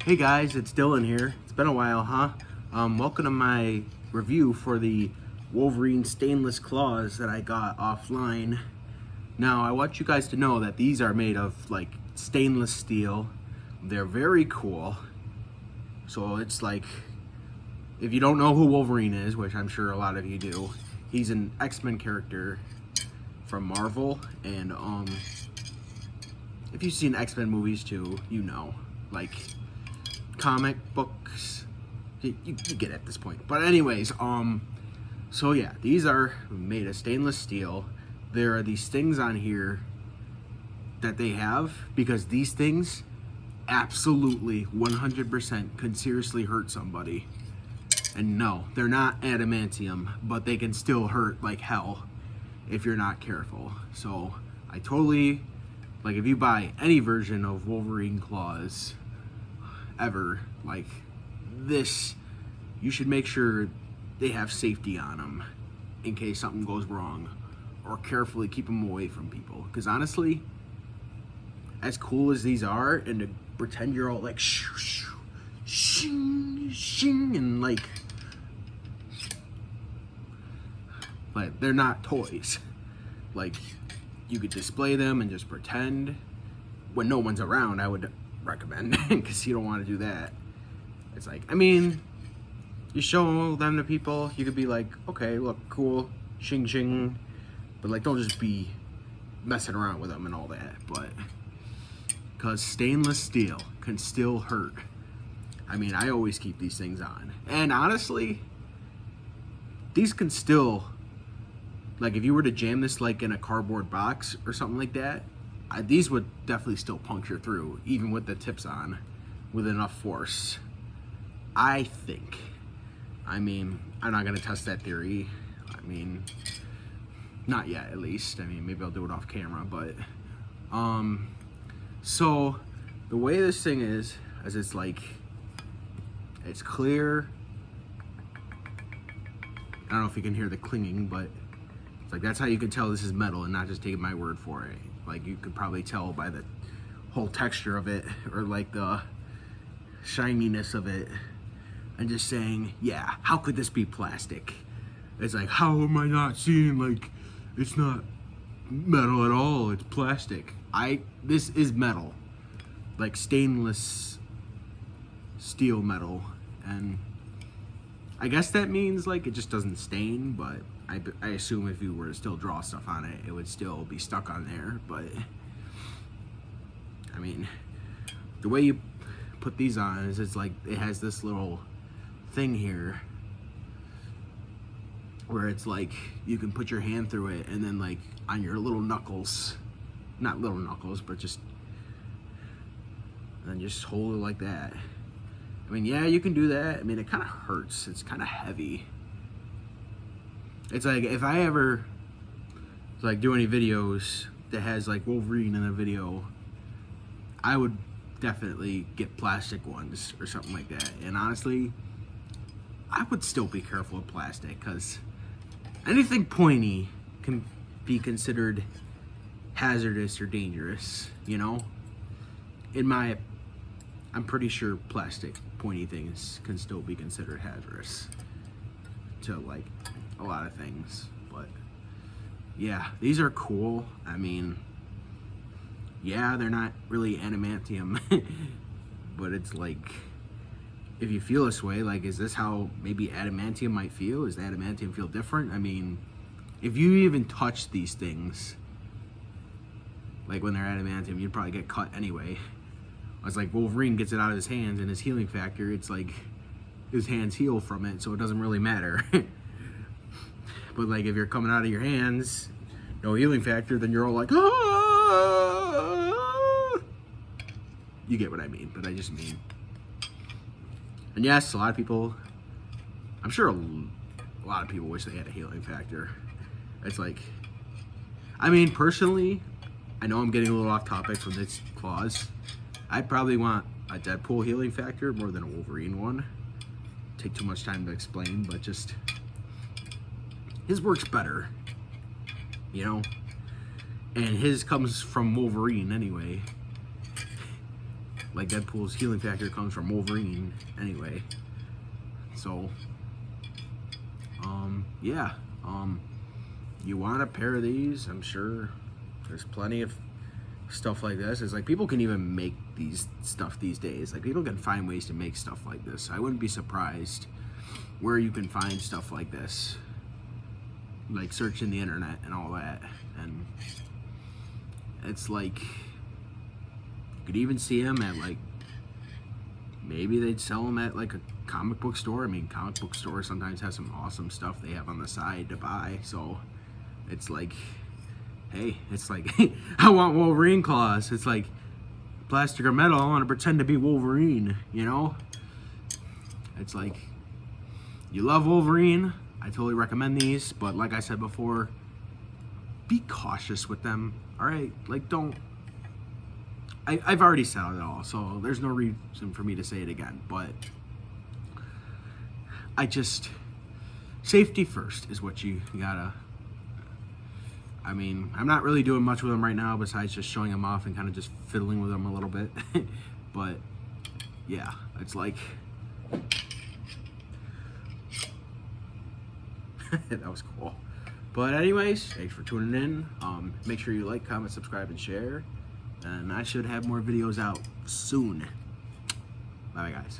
Hey guys, it's Dylan here. It's been a while, huh? Welcome to my review for the Wolverine stainless claws that I got offline. Now, I want you guys to know that these are made of like stainless steel. They're very cool. So it's like, if you don't know who Wolverine is, which I'm sure a lot of you do, he's an X-Men character from Marvel, and if you've seen X-Men movies too, you know, like comic books, you get it at this point. But anyways, so yeah, these are made of stainless steel. There are these things on here that they have because these things absolutely 100% can seriously hurt somebody. And no, they're not adamantium, but they can still hurt like hell if you're not careful. So I totally, like, if you buy any version of Wolverine Claws ever, like this, you should make sure they have safety on them in case something goes wrong, or carefully keep them away from people. Because honestly, as cool as these are, and to pretend you're all like shing, shing, and like, but they're not toys. Like, you could display them and just pretend when no one's around. I would recommend, because you don't want to do that. It's like, I mean, you show them to people, you could be like, okay, look, cool, shing shing, but like, don't just be messing around with them and all that. But because stainless steel can still hurt. I mean, I always keep these things on, and honestly, these can still, like, if you were to jam this like in a cardboard box or something like that, these would definitely still puncture through, even with the tips on, with enough force, I think. I mean, I'm not gonna test that theory. I mean, not yet, at least. I mean, maybe I'll do it off camera, but so the way this thing is it's like, it's clear. I don't know if you can hear the clinging, but it's like, that's how you can tell this is metal and not just taking my word for it. Like, you could probably tell by the whole texture of it, or like the shininess of it, and just saying, yeah, how could this be plastic? It's like, how am I not seeing, like, it's not metal at all, it's plastic. This is metal, like stainless steel metal, and I guess that means like it just doesn't stain, but I assume if you were to still draw stuff on it, it would still be stuck on there. But I mean, the way you put these on is, it's like, it has this little thing here where it's like you can put your hand through it, and then like on your little knuckles, not little knuckles, but just, and then just hold it like that. I mean, yeah, you can do that. I mean, it kind of hurts. It's kind of heavy. It's like, if I ever like do any videos that has like Wolverine in a video, I would definitely get plastic ones or something like that. And honestly, I would still be careful with plastic, because anything pointy can be considered hazardous or dangerous, you know? I'm pretty sure plastic pointy things can still be considered hazardous to like a lot of things. But yeah, these are cool. I mean, yeah, they're not really adamantium, but it's like, if you feel this way, like, is this how maybe adamantium might feel? Does adamantium feel different? I mean, if you even touch these things, like when they're adamantium, you'd probably get cut anyway. It's like Wolverine gets it out of his hands, and his healing factor, it's like his hands heal from it, so it doesn't really matter. But like, if you're coming out of your hands, no healing factor, then you're all like, ah! You get what I mean, but I just mean. And yes, a lot of people, I'm sure a lot of people wish they had a healing factor. It's like, I mean, personally, I know I'm getting a little off topic from this claws. I'd probably want a Deadpool healing factor more than a Wolverine one. Take too much time to explain, but just, his works better, you know? And his comes from Wolverine anyway. like Deadpool's healing factor comes from Wolverine anyway. So, yeah, you want a pair of these? I'm sure there's plenty of stuff like this. It's like people can even make these stuff these days. Like people can find ways to make stuff like this. I wouldn't be surprised where you can find stuff like this, like searching the internet and all that. And it's like you could even see them at, like, maybe they'd sell them at like a comic book store. I mean, comic book stores sometimes have some awesome stuff they have on the side to buy. So it's like, hey, it's like, I want Wolverine Claws. It's like, plastic or metal, I want to pretend to be Wolverine, you know? It's like, you love Wolverine, I totally recommend these, but like I said before, be cautious with them, alright? Like, don't, I've already said it all, so there's no reason for me to say it again, but I just, safety first is what you gotta, I mean, I'm not really doing much with them right now besides just showing them off and kind of just fiddling with them a little bit. But yeah, it's like, that was cool. But anyways, thanks for tuning in. Make sure you like, comment, subscribe, and share. And I should have more videos out soon. Bye, guys.